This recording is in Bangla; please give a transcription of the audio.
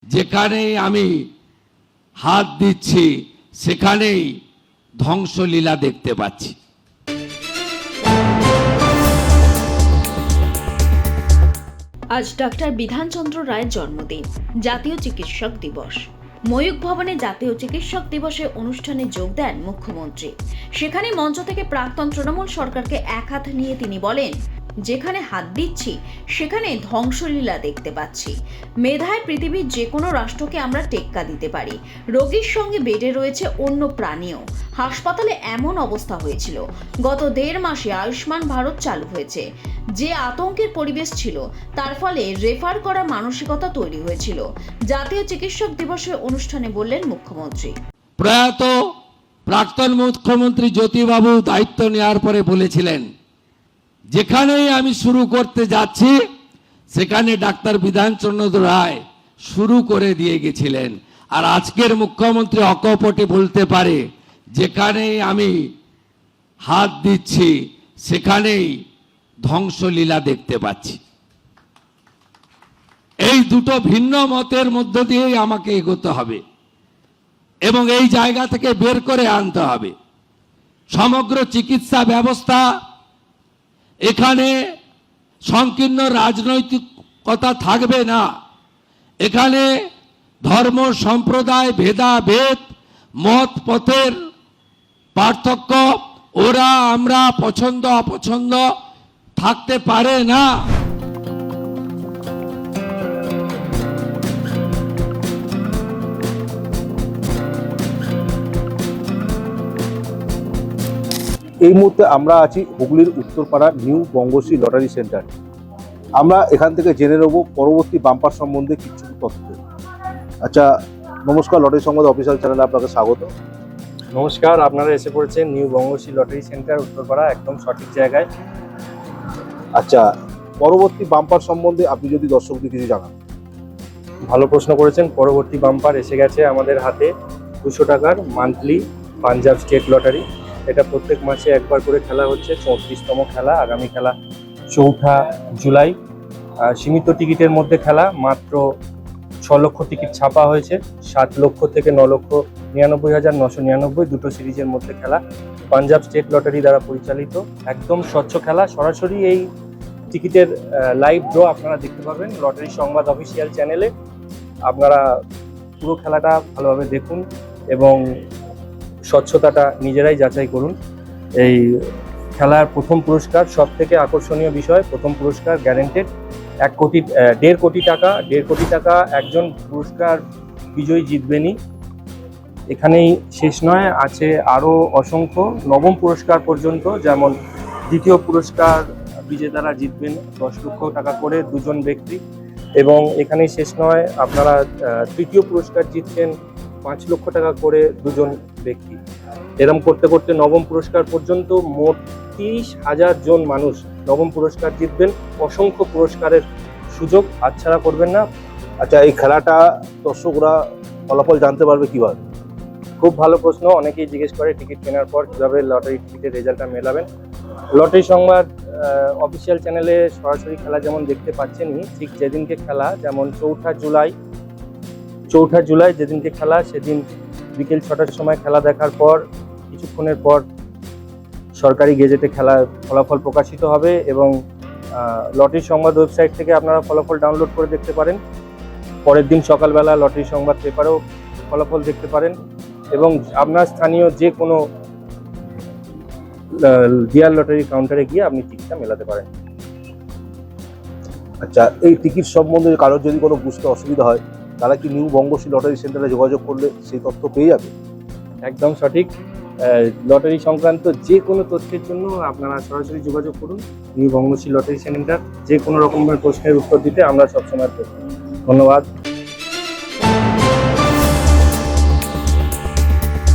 যেখানেই আমি হাত দিচ্ছি সেখানেই ধ্বংসলীলা দেখতে পাচ্ছি। আজ ডাক্তার বিধানচন্দ্র রায়ের জন্মদিন, জাতীয় চিকিৎসক দিবস। ময়ূক ভবনে জাতীয় চিকিৎসক দিবসে অনুষ্ঠানে যোগ দেন মুখ্যমন্ত্রী। সেখানে মঞ্চ থেকে প্রাক্তন তৃণমূল সরকারকে এক হাত নিয়ে তিনি বলেন, যেখানে হাত দিচ্ছি সেখানে ধ্বংসলীলা দেখতে পাচ্ছি। মেধায় পৃথিবীর যে কোনো রাষ্ট্রকে আমরা টেক্কা দিতে পারি। রোগীর সঙ্গে বেডে রয়েছে অন্য প্রাণীও। হাসপাতালে এমন অবস্থা হয়েছিল। গত 1.5 মাসে আয়ুষ্মান ভারত চালু হয়েছে। যে আতঙ্কের পরিবেশ ছিল তার ফলে রেফার করার মানসিকতা তৈরি হয়েছিল। জাতীয় চিকিৎসক দিবসের অনুষ্ঠানে বললেন মুখ্যমন্ত্রী। প্রয়াত প্রাক্তন মুখ্যমন্ত্রী জ্যোতিবাবু দায়িত্ব নেওয়ার পরে বলেছিলেন, যেখানেই আমি শুরু করতে যাচ্ছি সেখানে ডাক্তার বিধানচন্দ্র রায় শুরু করে দিয়ে গেছিলেন। আর আজকের মুখ্যমন্ত্রী অকপটে বলতে পারে, যেখানেই আমি হাত দিচ্ছি সেখানেই ধ্বংসলীলা দেখতে পাচ্ছি। এই দুটো ভিন্ন মতের মধ্য দিয়েই আমাকে এগোতে হবে এবং এই জায়গা থেকে বের করে আনতে হবে। সমগ্র চিকিৎসা ব্যবস্থা, এখানে সংকীর্ণ রাজনৈতিকতা থাকবে না। এখানে ধর্ম সম্প্রদায় ভেদাভেদ মত পথের পার্থক্য, ওরা আমরা পছন্দ অপছন্দ থাকতে পারে না। এই মুহূর্তে আমরা আছি হুগলির Uttarpara new Bangashree lottery centre. আমরা এখান থেকে জেনে নেব পরবর্তী বাম্পার সম্বন্ধে কিছু তথ্য। আচ্ছা, নমস্কার, লটারি সংবাদ অফিসিয়াল চ্যানেলে আপনাকে স্বাগত। নমস্কার, আপনারা এসে পড়েছেন new Bangashree lottery centre, Uttarpara, একদম সঠিক জায়গায়। আচ্ছা, পরবর্তী বাম্পার সম্বন্ধে আপনি যদি দর্শকদের কিছু জানান। ভালো প্রশ্ন করেছেন। পরবর্তী বাম্পার এসে গেছে আমাদের হাতে। 200 টাকার মান্থলি পাঞ্জাব স্টেট লটারি। এটা প্রত্যেক মাসে একবার করে খেলা হচ্ছে। 34তম খেলা। আগামী খেলা 4 জুলাই। সীমিত টিকিটের মধ্যে খেলা। মাত্র 6 লক্ষ টিকিট ছাপা হয়েছে। 7 লক্ষ থেকে 9,99,999 দুটো সিরিজের মধ্যে খেলা। পাঞ্জাব স্টেট লটারি দ্বারা পরিচালিত। একদম স্বচ্ছ খেলা। সরাসরি এই টিকিটের লাইভ ড্র আপনারা দেখতে পাবেন লটারি সংবাদ অফিসিয়াল চ্যানেলে। আপনারা পুরো খেলাটা ভালোভাবে দেখুন এবং স্বচ্ছতাটা নিজেরাই যাচাই করুন। এই খেলার প্রথম পুরস্কার সব থেকে আকর্ষণীয় বিষয়। প্রথম পুরস্কার গ্যারেন্টেড 1.5 কোটি টাকা। 1.5 কোটি টাকা একজন পুরস্কার বিজয়ী জিতবেনই। এখানেই শেষ নয়, আছে আরও অসংখ্য। নবম পুরস্কার পর্যন্ত, যেমন দ্বিতীয় পুরস্কার বিজেতারা জিতবেন 10 লক্ষ টাকা করে 2জন ব্যক্তি। এবং এখানেই শেষ নয়, আপনারা তৃতীয় পুরস্কার জিতছেন 5 লক্ষ টাকা করে 2জন ব্যক্তি। এরম করতে করতে নবম পুরস্কার পর্যন্ত মোট 30,000 জন মানুষ নবম পুরস্কার জিতবেন। অসংখ্য পুরস্কারের সুযোগ হাতছাড়া করবেন না। আচ্ছা, এই খেলাটা দর্শকরা ফলাফল জানতে পারবে কিভাবে? খুব ভালো প্রশ্ন। অনেকেই জিজ্ঞেস করে টিকিট কেনার পর কীভাবে লটারি টিকিটের রেজাল্টটা মেলাবেন। লটারি সংবাদ অফিসিয়াল চ্যানেলে সরাসরি খেলা যেমন দেখতে পাচ্ছেনই, ঠিক যেদিনকে খেলা, যেমন 4 জুলাই যেদিনকে খেলা, সেদিন বিকেল 6টার সময় খেলা দেখার পর কিছুক্ষণের পর সরকারি গেজেটে খেলার ফলাফল প্রকাশিত হবে এবং লটারি সংবাদ ওয়েবসাইট থেকে আপনারা ফলাফল ডাউনলোড করে দেখতে পারেন। পরের দিন সকালবেলা লটারি সংবাদ পেপারেও ফলাফল দেখতে পারেন এবং আপনার স্থানীয় যে কোনো ডিয়ার লটারি কাউন্টারে গিয়ে আপনি টিকিটটা মেলাতে পারেন। আচ্ছা, এই টিকিট সম্বন্ধে কারোর যদি কোনো বুঝতে অসুবিধা হয়, তারা কি নিউ বঙ্গশ্রী লটারি সেন্টারে যোগাযোগ করলে সেই তথ্য পেয়ে যাবে? একদম সঠিক। লটারি সংক্রান্ত যে কোনো তথ্যের জন্য আপনারা সরাসরি যোগাযোগ করুন নিউ বঙ্গশ্রী লটারি সেন্টার। যে কোনো রকমের প্রশ্নের উত্তর দিতে আমরা সবসময় প্রস্তুত। ধন্যবাদ।